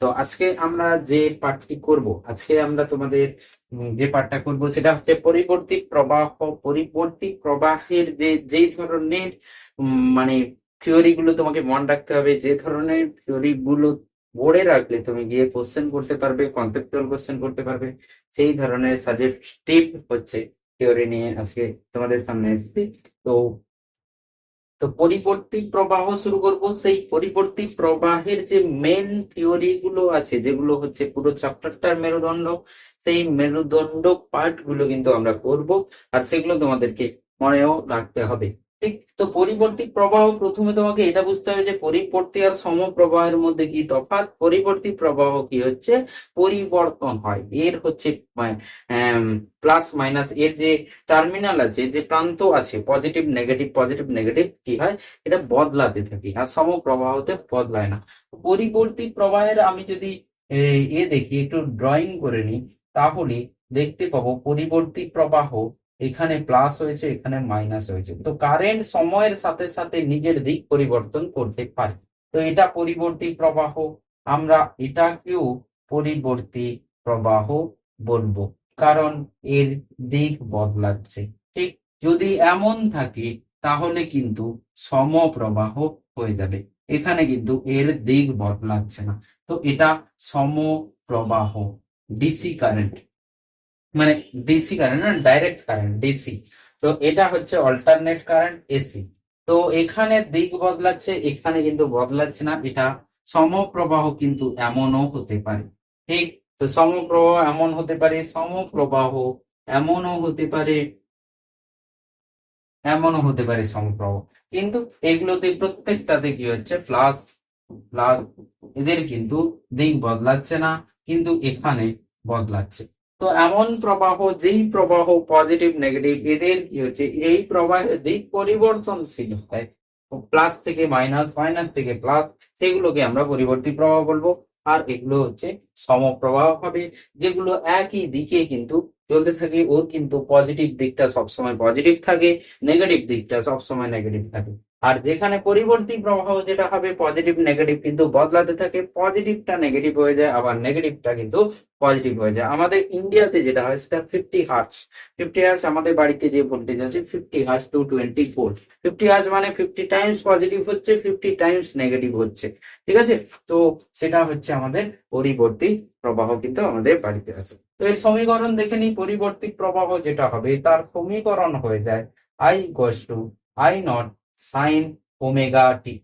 তো আজকে আমরা যে পাঠটি করব, আজকে আমরা তোমাদের যে পাঠটা করব সেটা হচ্ছে পরিবর্তী প্রবাহ। পরিবর্তী প্রবাহের যেই ধরনের মানে থিওরি গুলো তোমাকে মনে রাখতে হবে, যে ধরনের থিওরি গুলো পড়ে রাখলে তুমি গিয়ে কোশ্চেন করতে পারবে, কনসেপ্টুয়াল কোশ্চেন করতে পারবে, সেই ধরনের সাজেস্টিভ হচ্ছে থিওরি নিয়ে আজকে তোমাদের সামনে এসেছি। তো তো পরিবর্তী প্রবাহ শুরু করব। সেই পরিবর্তী প্রবাহের যে মেন থিওরি গুলো আছে, যেগুলো হচ্ছে পুরো চ্যাপ্টারটার মেরুদণ্ড, সেই মেরুদণ্ড পার্ট গুলো কিন্তু আমরা করব, আর সেগুলো তোমাদেরকে মনেও রাখতে হবে। ঠিক, তো পরিবর্তী প্রবাহ, প্রথমে তোমাকে এটা বুঝতে হবে যে পরিবর্তী আর সমপ্রবাহের মধ্যে কি তফাৎ। পরিবর্তী প্রবাহ কি হচ্ছে, পরিবর্তন হয়, এর হচ্ছে প্লাস মাইনাস, এর যে টার্মিনাল আছে, যে প্রান্ত আছে, পজিটিভ নেগেটিভ, পজিটিভ নেগেটিভ কি হয়, এটা বদলাতে থাকে, আর সমপ্রবাহতে বদলায় না। পরিবর্তী প্রবাহের আমি যদি দেখি, একটু ড্রয়িং করে নিই, তাহলে দেখতে পাবো পরিবর্তী প্রবাহ এখানে প্লাস হয়েছে, এখানে মাইনাস হয়েছে। তো কারেন্ট সময়ের সাথে সাথে নিজের দিক পরিবর্তন করতে পারে। তো এটা পরিবর্তী প্রবাহ, আমরা এটাকেও পরিবর্তী প্রবাহ বলবো, কারণ এর দিক বদলাচ্ছে। ঠিক, যদি এমন থাকে তাহলে কিন্তু সমপ্রবাহ হয়ে যাবে, এখানে কিন্তু এর দিক বদলাচ্ছে না। তো এটা সমপ্রবাহ। ডিসি কারেন্ট, মানে ডিসি কারেন্ট না, ডাইরেক্ট কারেন্ট, ডিসি। তো এটা হচ্ছে অল্টারনেট কারেন্ট, এসি। তো এখানে দিক বদলাচ্ছে, এখানে কিন্তু বদলাচ্ছে না, এটা সমপ্রবাহ। কিন্তু এমনও হতে পারে। ঠিক, তো সমপ্রবাহ এমন হতে পারে, সমপ্রবাহ এমনও হতে পারে, এমনও হতে পারে সমপ্রবাহ। কিন্তু এগুলোতে প্রত্যেকটাতে কি হচ্ছে, প্লাস প্লাস, এদের কিন্তু দিক বদলাচ্ছে না, কিন্তু এখানে বদলাচ্ছে। তো এমন প্রবাহ, যেই প্রবাহ পজিটিভ নেগেটিভ এদের কি হচ্ছে, এই প্রবাহের দিক পরিবর্তনশীল হয়, প্লাস থেকে মাইনাস, মাইনাস থেকে প্লাস, সেগুলোকে আমরা পরিবর্তী প্রবাহ বলবো। আর এগুলো হচ্ছে সমপ্রবাহ হবে, যেগুলো একই দিকে কিন্তু চলতে থাকে, ওর কিন্তু পজিটিভ দিকটা সবসময় পজিটিভ থাকে, নেগেটিভ দিকটা সবসময় নেগেটিভ থাকে। আর যেখানে পরিবর্তী প্রবাহ যেটা হবে, পজিটিভ নেগেটিভ কিন্তু বদলাতে থাকে, পজিটিভটা নেগেটিভ হয়ে যায়, আবার নেগেটিভটা কিন্তু পজিটিভ হয়ে যায়। আমাদের ইন্ডিয়াতে যেটা হয় সেটা 50 হার্টজ। 50 হার্টজ, আমাদের বাড়িতে যে ভোল্টেজ আছে 50 হার্টজ টু 24। 50 হার্টজ মানে 50 টাইমস পজিটিভ হচ্ছে, 50 টাইমস নেগেটিভ হচ্ছে। ঠিক আছে, তো সেটা হচ্ছে আমাদের পরিবর্তী প্রবাহ কিন্তু আমাদের বাড়িতে আছে। তো এর সমীকরণ দেখে নিই। পরিবর্তী প্রবাহ যেটা হবে, তার সমীকরণ হয়ে যায় I equals to I nought sine omega t.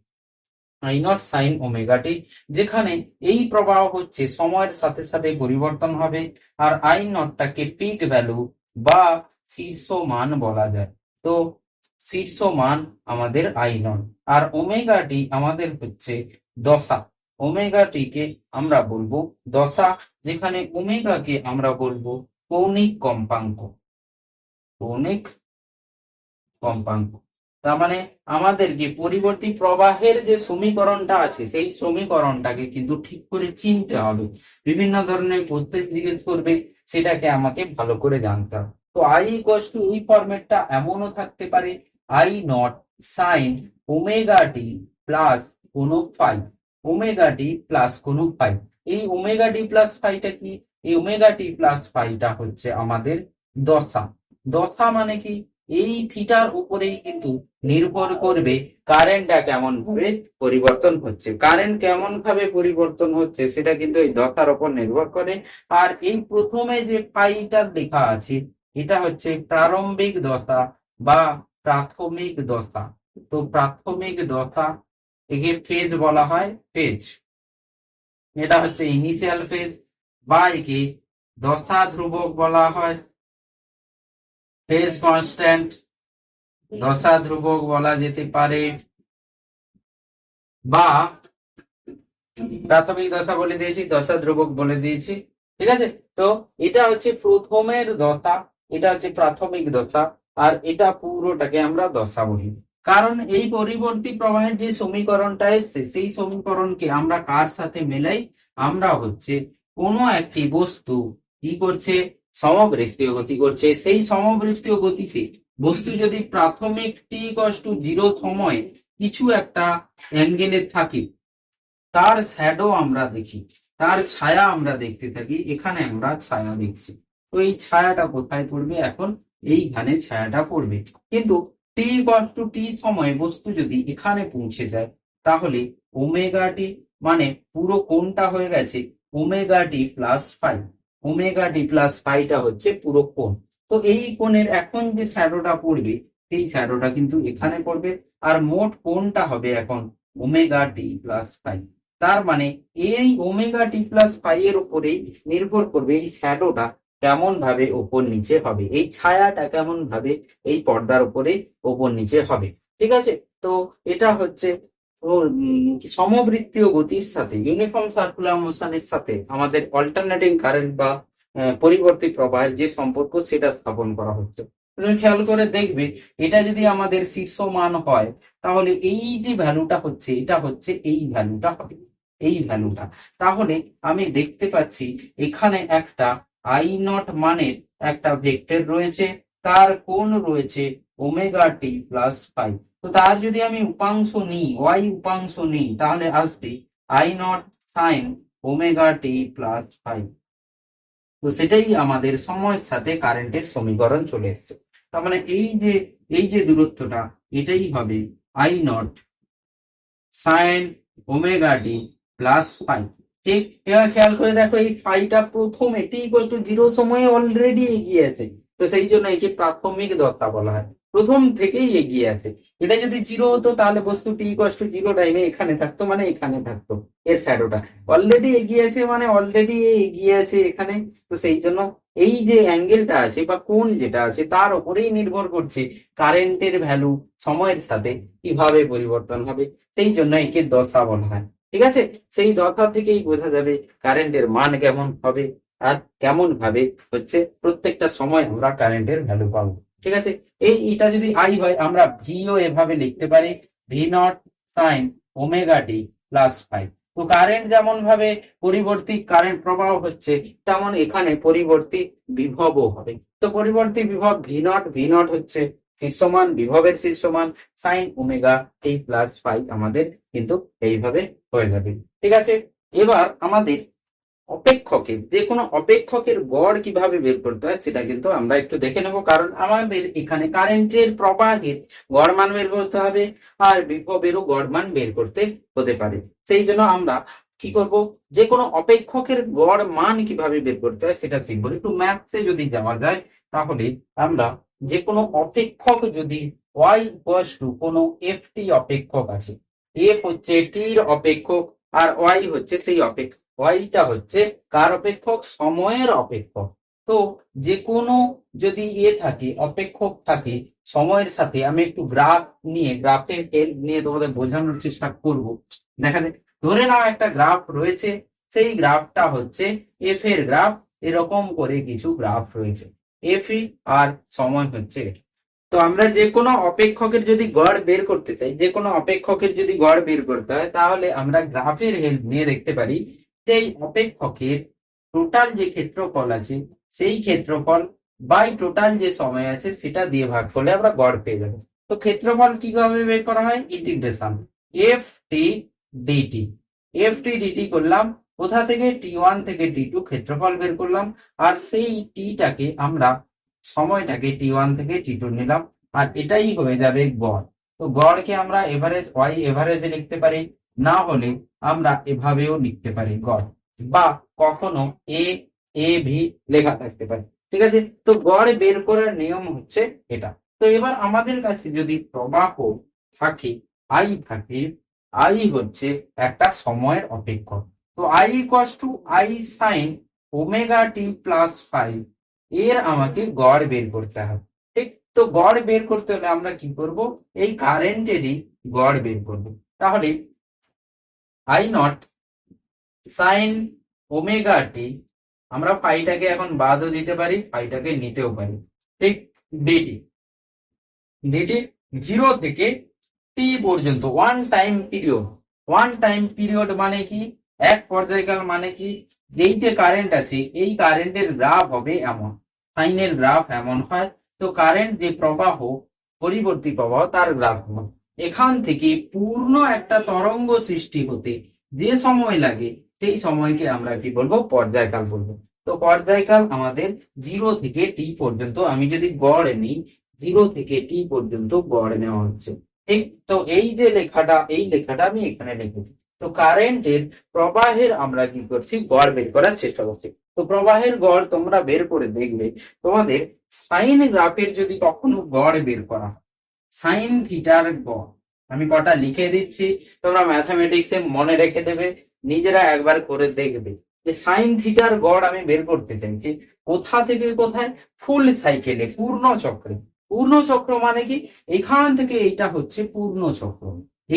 I nought sine omega t, যেখানে এই প্রবাহ হচ্ছে সময়ের সাথে সাথে পরিবর্তন হবে, আর I নটটাকে পিক ভ্যালু বা শীর্ষ মান বলা যায়। তো শীর্ষ মান আমাদের I not, R omega t আমাদের হচ্ছে দশা। ওমেগা টি কে আমরা বলবো দশা, যেখানে ওমেগাকে আমরা বলবো কৌণিক কম্পাঙ্ক। কৌণিক কম্পাঙ্ক। তার মানে আমাদেরকে পরিবর্তী প্রবাহের যে সমীকরণটা আছে, সেই সমীকরণটাকে কিন্তু ঠিক করে চিনতে হবে। বিভিন্ন ধরনের কোশ্চেন জিজ্ঞেস করবে, সেটাকে আমাকে ভালো করে জানতে হবে। তো আই ইকুয়ালস টু, এই ফরম্যাটটা এমনও থাকতে পারে, I nought sine omega t plus কোনো ফাই। ওমেগা টি প্লাস কোনো ফাই। এই ওমেগা টি প্লাস ফাইটা কি? এই ওমেগা টি প্লাস ফাইটা হচ্ছে আমাদের দশা। দশা মানে কি? এই থিটার উপরেই কিন্তু নির্ভর করবে কারেন্টটা কেমন ভাবে পরিবর্তন হচ্ছে। কারেন্ট কেমন ভাবে পরিবর্তন হচ্ছে সেটা কিন্তু এই দশার উপর নির্ভর করে। আর এই প্রথমে যে পাইটা লেখা আছে, এটা হচ্ছে প্রারম্ভিক দশা বা প্রাথমিক দশা। তো প্রাথমিক দশা, একে ফেজ বলা হয়, ফেজ। এটা হচ্ছে ইনিশিয়াল ফেজ, বা একে দশা ধ্রুবক বলা হয়, ফেজ কনস্ট্যান্ট, দশা ধ্রুবক বলা যেতে পারে, বা প্রাথমিক দশা বলে দিয়েছি, দশা ধ্রুবক বলে দিয়েছি। ঠিক আছে, তো এটা হচ্ছে প্রথমের দশা, এটা হচ্ছে প্রাথমিক দশা, আর এটা পুরোটাকে আমরা দশা বলি। কারণ এই পরিবর্তী প্রবাহের যে সমীকরণটা এসছে, সেই সমীকরণকে আমরা কার সাথে মেলাই? আমরা হচ্ছে কোনো একটি বস্তু কি করছে, সমবৃত্তীয় গতি করছে। সেই সমবৃত্তীয় গতিতে বস্তু যদি প্রাথমিক t=0 সময় কিছু একটা অ্যাঙ্গেলে থাকে, তার শ্যাডো আমরা দেখি। তার ছায়া আমরা দেখতে থাকি, এখানে আমরা ছায়া দেখছি। তো এই ছায়াটা কোথায় পড়বে? এখন এইখানে ছায়াটা পড়বে। কিন্তু টি ইকুয়াল টু টি সময়ে বস্তু যদি এখানে পৌঁছে যায়, তাহলে ওমেগা টি মানে পুরো কোণটা হয়ে গেছে omega t plus phi. Omega t plus ফাইটা হচ্ছে পুরো কোণ। তো এই কোণের এখন যে শ্যাডোটা পড়বে, এই শ্যাডোটা কিন্তু এখানে পড়বে। আর মোট কোণটা হবে এখন ওমেগা টি প্লাস ফাই। তার মানে এই ওমেগা টি প্লাস ফাই এর উপরেই নির্ভর করবে এই শ্যাডোটা কেমন ভাবে ওপর নিচে হবে, এই ছায়াটা কেমন ভাবে এই পর্দার উপরে ওপর নিচে হবে। ঠিক আছে? তো এটা হচ্ছে সমবৃত্তীয় গতির সাথে, ইউনিফর্ম সার্কুলার মোশনের সাথে আমাদের অল্টারনেটিং কারেন্ট বা পরিবর্তী প্রবাহের যে সম্পর্ক সেটা স্থাপন করা হচ্ছে। তুমি খেয়াল করে দেখবে, এটা যদি আমাদের শীর্ষ মান হয়, তাহলে এই যে ভ্যালুটা হচ্ছে, এটা হচ্ছে এই ভ্যালুটা হবে, এই ভ্যালুটা। তাহলে আমি দেখতে পাচ্ছি এখানে একটা আই নট মানের একটা ভেক্টর রয়েছে, তার কোণ রয়েছে ওমেগা টি প্লাস ফাইভ। তো তার যদি আমি উপাংশ নিই, ওয়াই উপাংশ নিই, তাহলে আসবে I nought sine omega t plus five. তো সেটাই আমাদের সময়ের সাথে কারেন্টের সমীকরণ চলে এসেছে। তার মানে এই যে দূরত্বটা, এটাই হবে I nought sine omega t plus five. ঠিক, এবার খেয়াল করে দেখো এই ফাইটা প্রথমে টি ইকুয়াল টু জিরো সময়ে অলরেডি এগিয়ে আছে। তো সেই জন্য একে প্রাথমিক দশা বলা হয়, প্রথম থেকেই এগিয়ে আছে। এটা যদি জিরো হতো তাহলে বস্তু টি ইকুয়াল টু জিরো টাইমে এখানে থাকতো, মানে এখানে থাকতো। এর শ্যাডোটা অলরেডি এগিয়ে আছে, মানে অলরেডি এগিয়ে আছে এখানে। তো সেই জন্য এই যে অ্যাঙ্গেলটা আছে বা কোণ যেটা আছে তার উপরেই নির্ভর করছে কারেন্টের ভ্যালু সময়ের সাথে কিভাবে পরিবর্তন হবে। সেই জন্য একে দশা বলা হয়। ঠিক আছে? সেই দশা থেকেই বোঝা যাবে কারেন্টের মান কেমন হবে আর কেমন ভাবে হচ্ছে প্রত্যেকটা সময় আমরা কারেন্টের ভ্যালু পাবো। ঠিক আছে? এটা যদি আই হয়, আমরা ভিও এভাবে লিখতে পারি, V naught sine omega t plus five. তো কারেন্ট যেমন ভাবে পরিবর্তী কারেন্ট প্রবাহ হচ্ছে, তেমন এখানে পরিবর্তী বিভবও হবে। তো পরিবর্তী বিভব ভি নট হচ্ছে শীর্ষমান, বিভবের শীর্ষমান sign omega t plus five আমাদের কিন্তু এইভাবে হয়ে যাবে। ঠিক আছে? এবার আমাদের অপেক্ষকের, যে কোনো অপেক্ষকের গড় কিভাবে বের করতে হয় সেটা কিন্তু আমরা একটু দেখে নেব। কারণ আমাদের এখানে কারেন্টের প্রবাহের গড় মান বের করতে হবে, আর বিভবেরও গড় মান বের করতে হতে পারে। সেই জন্য আমরা কি করব, যে কোনো অপেক্ষকের গড় মান কিভাবে বের করতে হয় সেটা শিখবো। একটু ম্যাথসে যদি যাওয়া যায়, তাহলে আমরা যে কোনো অপেক্ষক যদি y ইকুয়াল টু কোনো এফ টি অপেক্ষক আছে, এফ হচ্ছে টির অপেক্ষক আর y হচ্ছে সেই অপেক্ষক। ওয়াইটা হচ্ছে কার অপেক্ষক? সময়ের অপেক্ষক। তো যে কোনো যদি থাকে অপেক্ষক থাকে সময়ের সাথে, আমি একটু গ্রাফ নিয়ে, গ্রাফের হেল্প নিয়ে তোমাদের বোঝানোর চেষ্টা করব। দেখা যায়, ধরে নাও একটা গ্রাফ রয়েছে, সেই গ্রাফটা হচ্ছে এফ এর গ্রাফ, এরকম করে কিছু গ্রাফ রয়েছে, এফ ই আর সময় হচ্ছে এটা। তো আমরা যে কোনো অপেক্ষকের যদি গড় বের করতে চাই, যে কোনো অপেক্ষকের যদি গড় বের করতে হয়, তাহলে আমরা গ্রাফের হেল্প নিয়ে দেখতে পারি সেই অপেক্ষকের টোটাল যে ক্ষেত্রফল আছে, সেই ক্ষেত্রফল বাই টোটাল যে সময় আছে সেটা দিয়ে ভাগ করলে আমরা গড় পেয়ে যাবো। তো ক্ষেত্রফল কিভাবে বের করা হয়? Integration F T DT. F T DT করলাম, কোথা থেকে? টি ওয়ান থেকে টি টু ক্ষেত্রফল বের করলাম, আর সেই টিটাকে আমরা, সময়টাকে টি ওয়ান থেকে টি টু নিলাম, আর এটাই হয়ে যাবে গড়। তো গড়কে আমরা এভারেজ, ওয়াই এভারেজে লিখতে পারি, না হলে আমরা এভাবেও লিখতে পারি গড়, বা কখনো এ এ ভি লেখা থাকতে পারে। ঠিক আছে? তো গড় বের করার নিয়ম হচ্ছে এটা। তো এবার আমাদের কাছে যদি প্রবাহ থাকে, আই থাকে, আই হচ্ছে একটা সময়ের অপেক্ষক। তো I equal to I sine omega t plus five, এর আমাকে গড় বের করতে হবে। ঠিক, তো গড় বের করতে হলে আমরা কি করব? এই কারেন্টেরই গড় বের করব। তাহলে আই নট সাইন ওমেগা টি, আমরা পাইটাকে এখন বাদও দিতে পারি, পাইটাকে নিতেও পারি। ঠিক, ডিটি, ডিটি জিরো থেকে টি পর্যন্ত one time period. One time period মানে কি? এক পর্যায়কাল মানে কি? এই যে কারেন্ট আছে, এই কারেন্টের গ্রাফ হবে এমন, সাইনের গ্রাফ এমন হয়। তো কারেন্ট যে প্রবাহ, পরিবর্তী প্রবাহ, তার গ্রাফ এমন। এখান থেকে পূর্ণ একটা তরঙ্গ সৃষ্টি হতে যে সময় লাগে, সেই সময়কে আমরা কি বলবো, পর্যায়কাল বলবো। তো পর্যায়কাল আমাদের 0 থেকে টি পর্যন্ত, আমি যদি গড় নিই 0 থেকে টি পর্যন্ত গড় নেওয়া হচ্ছে। ঠিক, তো এই যে লেখাটা, এই লেখাটা আমি এখানে লিখেছি। তো কারেন্টের প্রবাহের আমরা কি করছি, গড় বের করার চেষ্টা করছি। তো প্রবাহের গড় তোমরা বের করে দেখবে, তোমাদের সাইন গ্রাফের যদি কখনো গড় বের করা, সাইন থিটার গড়, আমি কটা লিখে দিচ্ছি, তোমরা ম্যাথামেটিক্সে মনে রেখে দেবে, নিজেরা একবার করে দেখবে যে সাইন থিটার গড় আমি বের করতে চাইছি কোথা থেকে কোথায়, ফুল সাইকেলে, পূর্ণ চক্রে। পূর্ণ চক্র মানে কি, এখান থেকে এটা হচ্ছে পূর্ণ চক্র,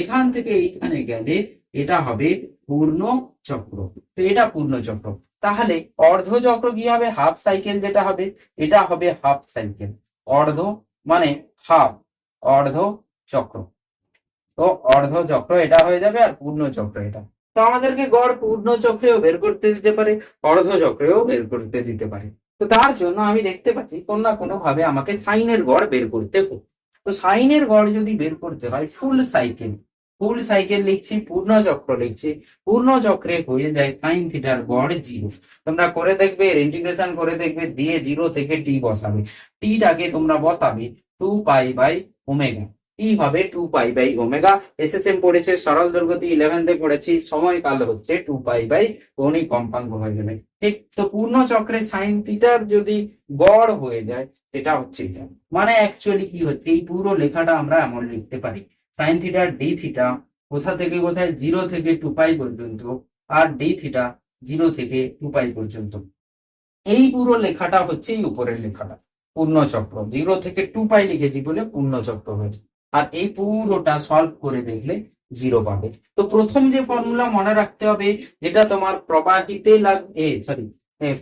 এখান থেকে এইখানে গেলে এটা হবে পূর্ণ চক্র। তো এটা পূর্ণ চক্র। তাহলে অর্ধ চক্র কি হবে, হাফ সাইকেল যেটা হবে, এটা হবে হাফ সাইকেল। অর্ধ মানে হাফ, অর্ধ চক্র। তো অর্ধ চক্র এটা হয়ে যাবে, আর পূর্ণ চক্র এটা। তো আমাদেরকে গড় পূর্ণ চক্রেও বের করতে দিতে পারে, অর্ধ চক্রেও বের করতে দিতে পারে। তো তার জন্য আমি দেখতে পাচ্ছি কোন না কোনো ভাবে আমাকে সাইনের গড় বের করতে হবে। তো সাইনের গড় যদি বের করতে হয়, ফুল সাইকেল, ফুল সাইকেল লিখছি, পূর্ণ চক্র লিখছি, পূর্ণ চক্রে হয়ে যায় সাইন থিটার গড় 0। তোমরা করে দেখবে, ইন্টিগ্রেশন করে দেখবে, দিয়ে 0 থেকে টি বসাবে, টিটাকে তোমরা বসাবে 2π/ওমেগা। টি হবে 2π/ওমেগা। এসএসএম পড়েছে, সরল দৈর্ঘ্য 11তে পড়েছি, সময়কাল হচ্ছে 2π/ কৌণিক কম্পাঙ্ক হয়ে যাবে। ঠিক, তো পূর্ণ চক্রে সাইন থিটার যদি গড় হয়ে যায়, সেটা হচ্ছে এটা। মানে অ্যাকচুয়ালি কি হচ্ছে, এই পুরো লেখাটা আমরা এমন লিখতে পারি, সাইন থিটার ডি থিটা কোথা থেকে কোথায়, 0 থেকে 2π পর্যন্ত, আর ডি থিটা 0 থেকে 2π পর্যন্ত। এই পুরো লেখাটা হচ্ছে এই উপরের লেখাটা, পূর্ণচক্র। 0 থেকে 2π লিখেছি বলে পূর্ণচক্র হয়েছে। আর এই পুরোটা সলভ করে দেখলে 0 পাবে। তো প্রথম যে ফর্মুলা মনে রাখতে হবে, যেটা তোমার প্রবাহিতে লাগবে, সরি,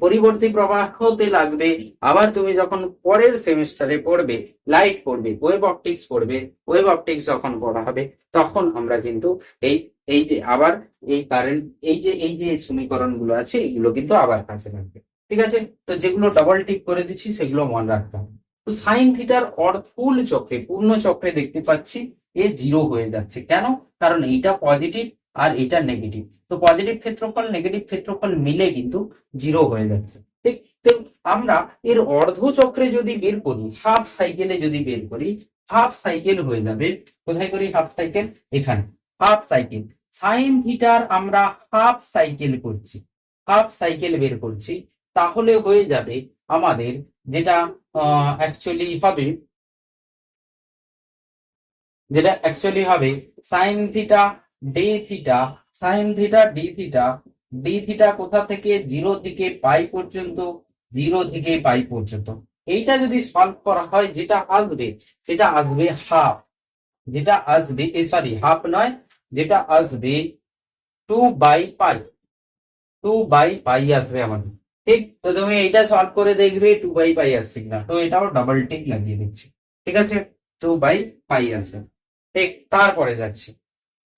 পরিবর্তী প্রবাহতে লাগবে। আবার তুমি যখন পরের সেমিস্টারে পড়বে, লাইট পড়বে, ওয়েভ অপটিক্স পড়বে, ওয়েভ অপটিক্স যখন পড়া হবে, তখন আমরা কিন্তু এই এই যে আবার এই কারেন্ট, এই যে সমীকরণগুলো আছে, এগুলো কিন্তু আবার কাছে লাগবে। ঠিক আছে, তো যেগুলো ডাবল টিক করে দিচ্ছি সেগুলো মনে রাখতে হবে। তো সাইন থিটার ফুল চক্রে, পূর্ণ চক্রে দেখতে পাচ্ছি এ 0 হয়ে যাচ্ছে। কেন? কারণ এইটা পজিটিভ আর এটা নেগেটিভ। তো পজিটিভ ক্ষেত্রফল নেগেটিভ ক্ষেত্রফল মিলে কিন্তু 0 হয়ে যাচ্ছে। ঠিক, তো আমরা এর অর্ধ চক্রে যদি বের করি, হাফ সাইকেলে যদি বের করি, হাফ সাইকেল হয়ে যাবে, কোথায় করি হাফ সাইকেল, এখানে হাফ সাইকেল। সাইন থিটার আমরা হাফ সাইকেল করছি, হাফ সাইকেল বের করছি, তাহলে হয়ে যাবে আমাদের যেটা অ্যাকচুয়ালি হবে, sine theta D theta, sine theta D theta, D theta কোথা থেকে, 0 থেকে পাই পর্যন্ত, 0 থেকে পাই পর্যন্ত। এইটা যদি সলভ করা হয়, যেটা আসবে সেটা আসবে হাফ, যেটা আসবে, সরি হাফ নয়, যেটা আসবে 2/পাই, 2/পাই আসবে আমাদের। ঠিক, তো তুমি এইটা সলভ করে দেখবে 2/পাই আসছে কিনা। তো এটাও ডাবল টিক লাগিয়ে দিচ্ছি। ঠিক আছে, 2/পাই আছে। ঠিক, তারপরে যাচ্ছি,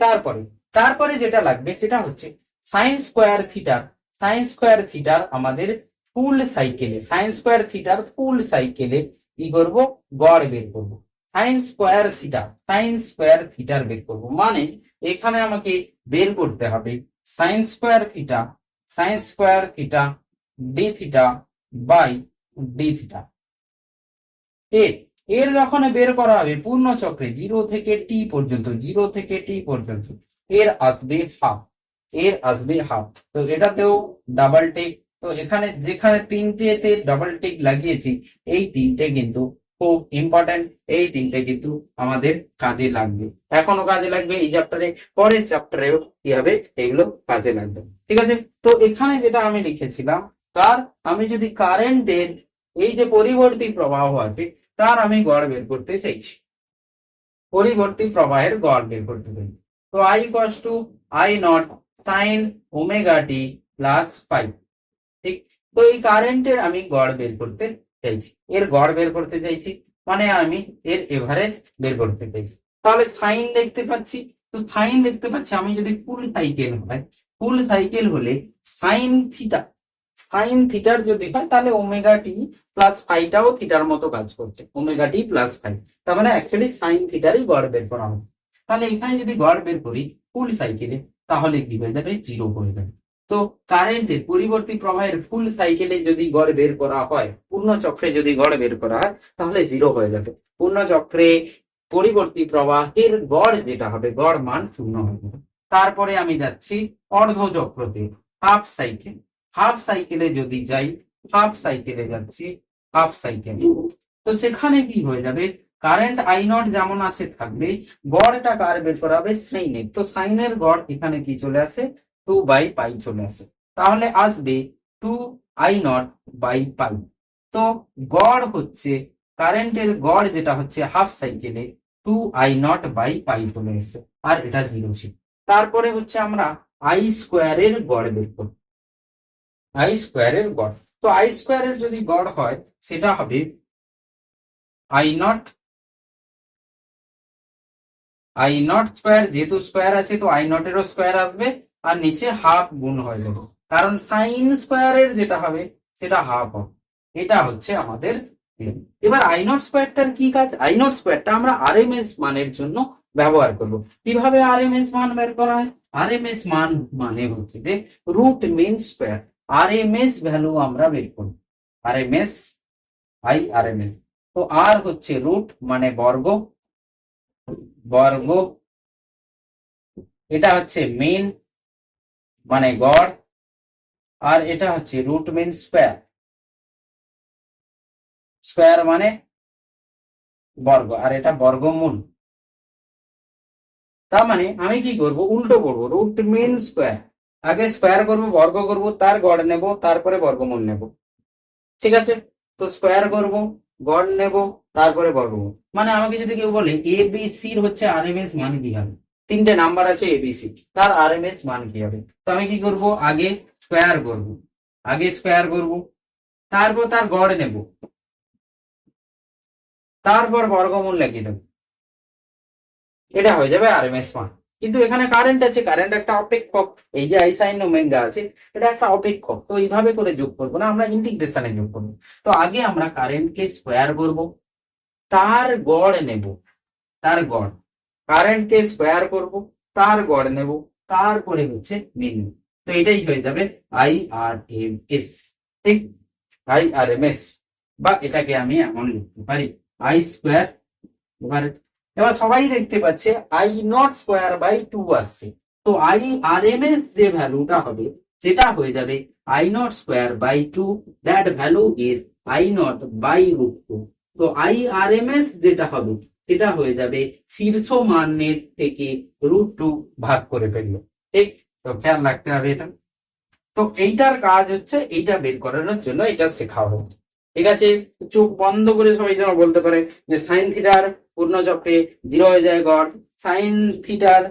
তারপরে তারপরে যেটা লাগবে সেটা হচ্ছে সাইন স্কোয়ার থিটার। সাইন স্কোয়ার থিটার আমাদের ফুল সাইকেলে, সাইন স্কোয়ার থিটার ফুল সাইকেলে কি করব, গড় বের করব। Sine square theta, sine square থিটার বের করব, মানে এখানে আমাকে বের করতে হবে sine square theta, sine square theta D theta by D theta. এর এর যখন বের করা হবে পূর্ণ চক্রে 0 থেকে টি পর্যন্ত, 0 থেকে টি পর্যন্ত, এর আসবে হাফ, এর আসবে হাফ। তো এটাতেও ডাবল টিক। তো এখানে যেখানে তিনটেতে ডাবল টিক লাগিয়েছি, এই তিনটে কিন্তু খুব ইম্পর্টেন্ট, এই তিনটে কিন্তু আমাদের কাজে লাগবে, এখনো কাজে লাগবে এই চ্যাপ্টারে, পরের চ্যাপ্টারেও কি হবে, এগুলো কাজে লাগবে। ঠিক আছে, তো এখানে যেটা আমি লিখেছিলাম, তার আমি যদি কারেন্টের এই যে পরিবর্তী প্রবাহ আছে, তার আমি গড় বের করতে চাইছি, পরিবর্তী প্রবাহের গড় বের করতে চাই। তো I equals to I nought sine omega t plus পাই। ঠিক, তো এই কারেন্টের আমি গড় বের করতে চাইছি, এর গড় বের করতে চাইছি, মানে আমি এর এভারেজ বের করতে চাইছি। তাহলে সাইন দেখতে পাচ্ছি, তো সাইন দেখতে পাচ্ছি, আমি যদি ফুল সাইকেল হয়, ফুল সাইকেল হলে সাইন থিটা, সাইন থিটার যদি হয়, তাহলে ওমেগা টি প্লাস ফাইটাও থিটার মতো কাজ করছে, ওমেগা টি প্লাস ফাই। তার মানে অ্যাকচুয়ালি সাইন থিটারই গড় বের করা হবে। তাহলে এখানে যদি গড় বের করি ফুল সাইকেলে, তাহলে কি হয়ে যাবে, 0 হয়ে যাবে। তো কারেন্টের পরিবর্তী প্রবাহের ফুল সাইকেলে যদি গড় বের করা হয়, পূর্ণ চক্রে যদি গড় বের করা হয়, তাহলে 0 হয়ে যাবে। পূর্ণ চক্রে পরিবর্তী প্রবাহের গড় যেটা হবে, গড় মান 0 হয়ে যাবে। তারপরে আমি যাচ্ছি অর্ধ চক্রতে, হাফ সাইকেল। হাফ সাইকেলে যদি যাই, হাফ সাইকেলে যাচ্ছি, হাফ সাইকেল। তো সেখানে কি হয়ে যাবে, কারেন্ট আই নট যেমন আছে থাকবে, গড়টা কার বের করা হবে, সাইনের। তো সাইনের গড় এখানে কি চলে আসে, 2/পাই চলে আসে। তাহলে আসবে 2I0/পাই। তো গড় হচ্ছে কারেন্টের গড় যেটা হচ্ছে হাফ সাইকেলে 2I0/পাই চলে এসেছে, আর এটা 0 ছিল। তারপরে হচ্ছে আমরা আই স্কোয়ারের গড় বের করব। আই স্কোয়ারের গড়, তো আই স্কোয়ারের যদি গড় হয় সেটা হবে I0 স্কোয়ার, যেহেতু স্কোয়ার আছে তো I0 এরও স্কোয়ার আসবে, আর নিচে হাফ গুণ হয়ে যাবে, কারণ সাইন স্কোয়ারের যেটা হবে সেটা হাফ হবে। এটা হচ্ছে আমাদের। এবার I0 স্কোয়ারটার কি কাজ, I0 স্কোয়ারটা আমরা আরএমএস মানের জন্য ব্যবহার করব। কিভাবে আরএমএস মান বের করা হয়, আরএমএস মান মানে হচ্ছে যে root mean square. RMS value আমরা বের করব, আরএমএস, আরএমএস। তো আর হচ্ছে রুট মানে বর্গ, বর্গ, এটা হচ্ছে মিন মানে গড়, আর এটা হচ্ছে রুট মিন স্কোয়ার, স্কোয়ার মানে বর্গ, আর এটা বর্গমূল। তার মানে আমি কি করব, উল্টো করব, রুট মিন স্কোয়ার, আগে স্কোয়ার করব, বর্গ করব, তার গড় নেব, তারপরে বর্গমূল নেব। ঠিক আছে, তো স্কোয়ার করব, গড় নেব, তারপরে বর্গমূল। মানে আমাকে যদি কেউ বলে এবিসি এর হচ্ছে আরএমএস মান কি হবে, তিনটে নাম্বার আছে এবিসি, তার আরএমএস মান কি হবে, তো আমি কি করব, আগে স্কোয়ার করব, আগে স্কোয়ার করব, তারপর তার গড় নেব, তারপর বর্গমূল লিখে দেব, এটা হয়ে যাবে আরএমএস মান। কিন্তু এখানে কারেন্ট আছে, কারেন্ট একটা অপেক্ষক, এই যে আই সাইন ওমেগা আছে এটা একটা অপেক্ষক, তো এইভাবে করে যোগ করবো না, আমরা ইন্টিগ্রেশনে যোগ করবো। তো আগে আমরা কারেন্টকে স্কোয়ার করব, তার গড় নেব, তার গড়, কারেন্টকে স্কোয়ার করব, তার গড় নেব, তারপরে হচ্ছে মিন। তো এটাই হয়ে যাবে আইআরএমএস। ঠিক, আইআরএমএস, বা এটাকে আমি এমন লিখতে পারি আই স্কোয়ার। এবারে এবার সবাই দেখতে পাচ্ছে I0 স্কোয়ার/2 আসছে, তো আইআরএমএস যে ভ্যালুটা হবে সেটা হয়ে যাবে I0 স্কোয়ার/2, that value is I0/√2। তো আইআরএমএস যেটা হবে সেটা হয়ে যাবে শীর্ষ মানের থেকে √2 ভাগ করে ফেললো। ঠিক, তো খেয়াল রাখতে হবে এটা। তো এইটার কাজ হচ্ছে এইটা বের করানোর জন্য এটা শেখা হবে। ঠিক আছে, চোখ বন্ধ করে সবাই যেন বলতে পারে যে সাইন থিটার পূর্ণ চক্রে 0 হয়ে যায় গড়, সাইন থিটার,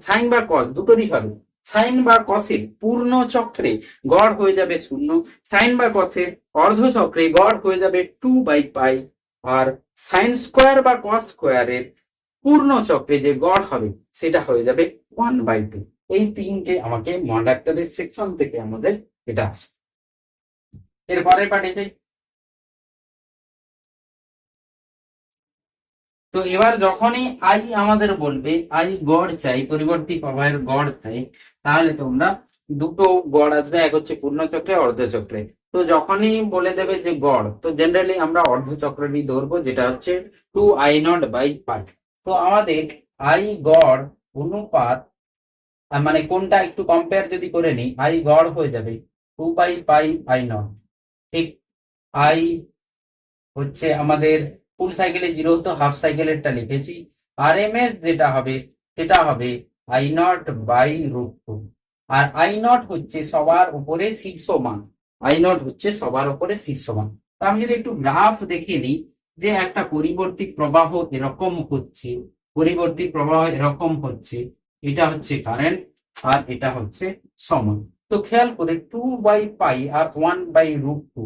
সাইন বা কস দুটোরই হবে, সাইন বা কসের পূর্ণ চক্রে গড় হয়ে যাবে 0, সাইন বা কসের অর্ধ চক্রে গড় হয়ে যাবে 2/পাই, আর সাইন স্কোয়ার বা কস স্কোয়ারের পূর্ণ চক্রে যে গড় হবে সেটা হয়ে যাবে 1/2। এই তিনটে আমাকে মডাক্টরের সেকশন থেকে আমাদের এটা আছে। এর পরের পার্টে যাই। তো এবার যখনই আই আমাদের বলবে আই গড় চাই, পরিবর্তী প্রবাহের গড় চাই, তাহলে তোমরা দুটো গড় আসবে, এক হচ্ছে পূর্ণচক্রে, অর্ধচক্রে। তো যখনই বলে দেবে যে গড়, তো জেনারেলি আমরা অর্ধচক্রেরই ধরবো, যেটা হচ্ছে 2I0/পাই। তো আমাদের আই গড় অনুপাত, মানে কোনটা একটু কম্পেয়ার যদি করে নিই, আই গড় হয়ে যাবে 2/পাই I0। ঠিক, আই হচ্ছে আমাদের ফুল সাইকেলে 0, তো হাফ সাইকেলেরটা লিখেছি। আরএমএস যেটা হবে সেটা হবে I0/√2, আর I0 হচ্ছে সবার উপরে শীর্ষ মান, I0 হচ্ছে সবার উপরে শীর্ষ মান। তো আমি যদি একটু গ্রাফ দেখে নিই, যে একটা পরিবর্তী প্রবাহ এরকম হচ্ছে, পরিবর্তী প্রবাহ এরকম হচ্ছে, এটা হচ্ছে কারেন্ট, আর এটা হচ্ছে সময়। তো খেয়াল করে 2/পাই আর 1/√2,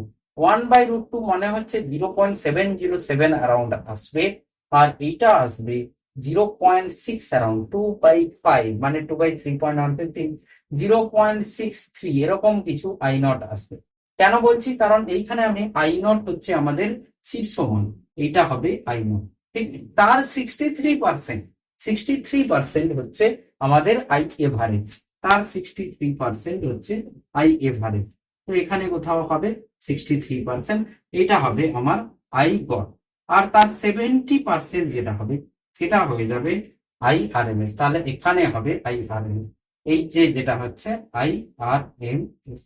1/√2 মানে হচ্ছে 0.707 অ্যারাউন্ড আসবে, আর এইটা আসবে 0.6 অ্যারাউন্ড, 2/5 মানে 2/3.115, 0.63 এরকম কিছু I0 আসবে। কেন বলছি, কারণ এইখানে আমি I0 হচ্ছে আমাদের শীর্ষ মান, এইটা হবে I0। ঠিক, তার 63%, 63% হচ্ছে আমাদের আই এভারেজ। তার 63% হচ্ছে আই এভারেজ। তো এখানে কোথাও হবে 63%, এটা হবে আমার আই গড়। আর তার 70% যেটা হবে সেটা হয়ে যাবে আই আর এম এস। তাহলে এখানে হবে আই আর এম এস, এই যে যেটা হচ্ছে আই আর এম এস,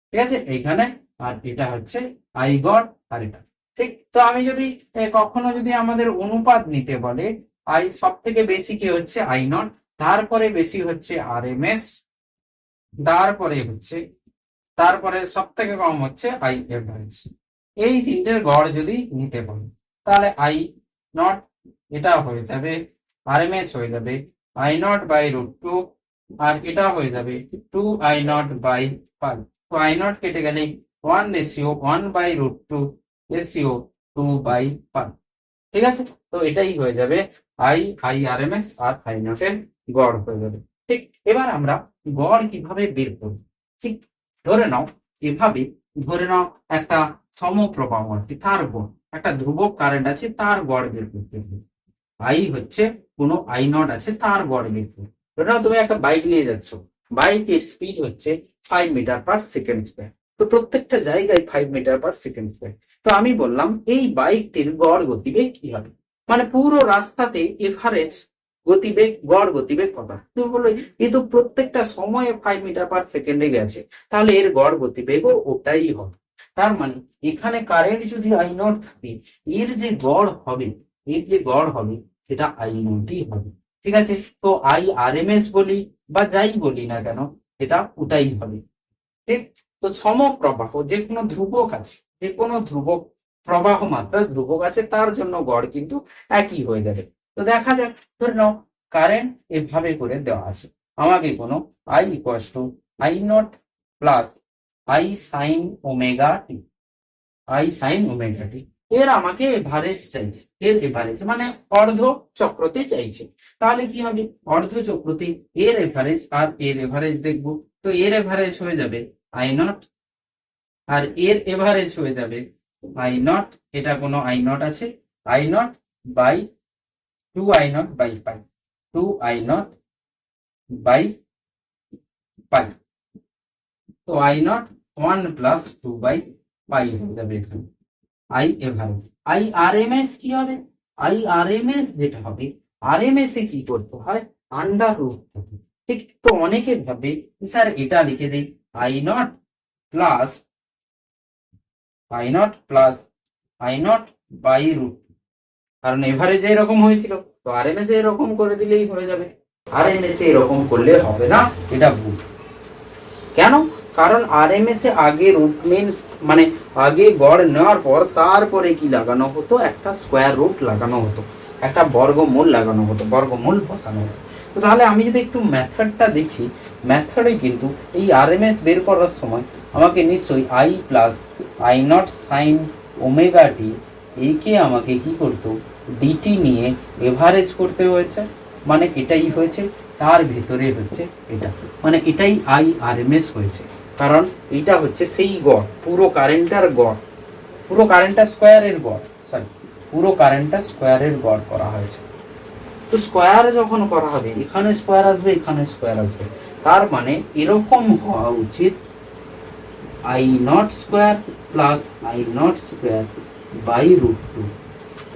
ঠিক আছে এইখানে। আর এটা হচ্ছে আই গড়, আর এটা ঠিক। তো আমি যদি কখনো যদি আমাদের অনুপাত নিতে বলে, আই সব থেকে বেশি কি হচ্ছে আই নট, তারপরে বেশি হচ্ছে আর এম এস, তারপরে সব থেকে কম হচ্ছে আই এভারেজ। এই তিনটের গড় যদি নিতে পারি, তাহলে আই নট এটা হয়ে যাবে, আর এম এস হয়ে যাবে আই নট বাই √2, আর এটা হয়ে যাবে 2 আই নট বাই 5। তো আই নট কেটে গেলে 1:1/√2 রেশিও 2/5, ঠিক আছে। তো এটাই হয়ে যাবে আই আর এম এস আর আই নটের গড় হয়ে যাবে। ঠিক, এবার আমরা গড় কিভাবে বের করব। ঠিক, ধরে নাও এভাবে, ধরে নাও একটা সমপ্রবাহ আছে, তার গড়, একটা ধ্রুবক কারেন্ট আছে, তার গড় বের করতে হবে। আই হচ্ছে কোনো আই নট আছে, তার গড় বের করবে। ধরে নাও তুমি একটা বাইক নিয়ে যাচ্ছ, বাইকের স্পিড হচ্ছে 5 মিটার/সেকেন্ড স্কোয়ার। তো প্রত্যেকটা জায়গায় 5 মিটার/সেকেন্ড স্কোয়ার। তো আমি বললাম এই বাইকটির গড় গতিবেগ কি হবে, মানে পুরো রাস্তাতে এভারেজ গতিবেগ, গড় গতিবেগ কত। তুমি বললো এই তো প্রত্যেকটা সময়ে 5 মিটার/সেকেন্ডে গেছে, তাহলে এর গড় গতিবেগও ওটাই হবে। তার মানে এখানে কারেন্ট যদি আই নট থাকে, এর যে গড় হবে, সেটা আই নটই হবে, ঠিক আছে। তো আই আর এম এস বলি বা যাই বলি না কেন, এটা ওটাই হবে, ঠিক। তো সমপ্রবাহ, যে কোনো ধ্রুবক আছে, যে কোনো ধ্রুবক প্রবাহ মাত্রা ধ্রুবক আছে, তার জন্য গড় কিন্তু একই হয়ে যাবে। তো দেখা যাক, ধরে নাও কারেন্ট এভাবে করে দেওয়া আছে, আমাকে কোনো I equals to I not plus I sine omega t, এর আমাকে এভারেজ চাইছে, এর এভারেজ মানে অর্ধ চক্রতে চাইছে। তাহলে কি হবে, অর্ধ চক্রতে এর এভারেজ আর এর এভারেজ দেখবো। তো এর এভারেজ হয়ে যাবে আই নট, আর এর এভারেজ হয়ে যাবে আই নট, এটা কোনো আই নট আছে, I not by 2 I nought pi, 2 I nought pi. তো আই নট 1+2/পাই হয়ে যাবে এখানে I average. I R M S কি হবে, আই আর এম এস যেটা হবে, আর এম এস এ কি করতে হয়, √, ঠিক। তো অনেকে ভাবে স্যার এটা লিখে দিই I not plus I not plus I not by √, কারণ এভারেজে এরকম হয়েছিল, তো আর এম এস এরকম করে দিলেই হয়ে যাবে। আর এম এস এরকম করলে হবে না, এটা ভুল। কেন, কারণ আর এম এস এ আগে রুট মিনস মানে আগে গড় নেওয়ার পর তারপরে কি লাগানো হতো, একটা স্কোয়ার রুট লাগানো হতো, একটা বর্গমূল লাগানো হতো, বর্গমূল বসানো হতো। তো তাহলে আমি যদি একটু মেথডটা দেখি, মেথডে কিন্তু এই আর এম এস বের করার সময় আমাকে নিশ্চয়ই I plus I nought sine omega t, এইকে আমাকে কি করতো, ডিটি নিয়ে এভারেজ করতে হয়েছে, মানে এটাই হয়েছে, তার ভিতরে হচ্ছে এটা, মানে এটাই আই আর এম এস হয়েছে। কারণ এইটা হচ্ছে সেই গড়, পুরো কারেন্টটার গড়, পুরো কারেন্টটা স্কোয়ারের গড়, সরি পুরো কারেন্টটা স্কোয়ারের গড় করা হয়েছে। তো স্কোয়ার যখন করা হবে, এখানে স্কোয়ার আসবে, এখানে স্কোয়ার আসবে, তার মানে এরকম হওয়া উচিত I naught square plus I naught square by √2।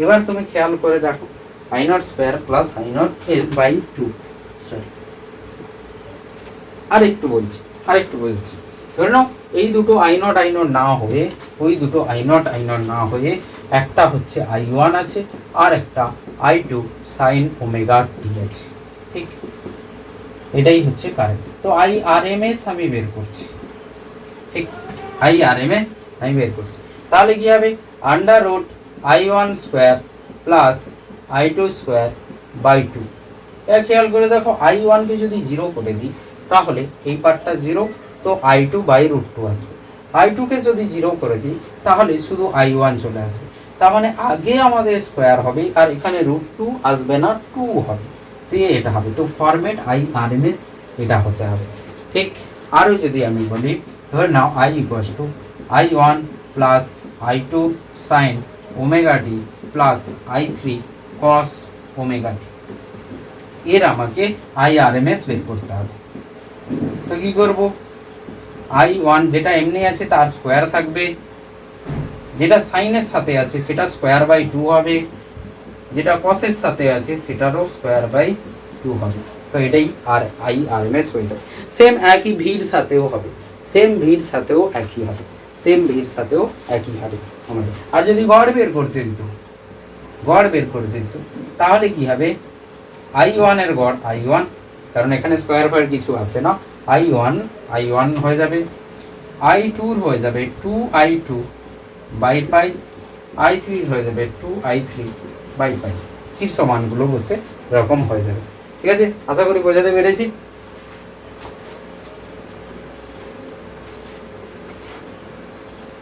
এবার তুমি খেয়াল করে দেখো, I naught square plus I not by 2, sorry আরেকটু বলছি, ধরে নাও এই দুটো আই নট না হয়ে, ওই দুটো আই নট না হয়ে একটা হচ্ছে I1 আছে, আর একটা I2 সাইন ওমেগা টি আছে, ঠিক। এটাই হচ্ছে কারেন্ট। তো আই আর এম এস আমি বের করছি, ঠিক, আই আর এম এস আমি বের করছি। তাহলে কি হবে, √I1 square plus I2 square by 2। এর খেয়াল করে দেখো, I1 কে যদি 0 করে দিই তাহলে এই পার্টটা 0, তো I2/√2 আসবে। I2 কে যদি 0 করে দিই তাহলে শুধু I1 চলে আসবে। তার মানে আগে আমাদের স্কোয়ার হবে, আর এখানে √2 আসবে না, 2 হবে, দিয়ে এটা হবে। তো format I R M S এটা হতে হবে, ঠিক। আরও যদি আমি বলি, ধরে নাও I equals to I1 plus I2 sine omega t plus I3 cos omega t, এর আমাকে আই আর এম এস বের করতে হবে। তো কি করব, I1 যেটা এমনি আছে তার স্কোয়ার থাকবে, যেটা সাইনের সাথে আছে সেটা স্কোয়ার বাই 2 হবে, যেটা কসের সাথে আছে সেটারও স্কোয়ার বাই 2 হবে। তো এটাই আর IRMS হয়ে যাবে। সেম একই ভির সাথেও হবে, সেম ভির সাথেও একই হবে, সেম ভির সাথেও একই হবে আমাদের। আর যদি গড় বের করতে দিত, গড় বের করে দিত, তাহলে কি হবে, I1 এর গড় I1, কারণ এখানে স্কোয়ার ফায়ার কিছু আছে না, I1 হয়ে যাবে, I2 হয়ে যাবে 2I2 বাই পাই, I3 হয়ে যাবে 2I3 বাই পাই। শীর্ষ মানগুলো বসে এরকম হয়ে যাবে। ঠিক আছে, আশা করি বোঝাতে পেরেছি।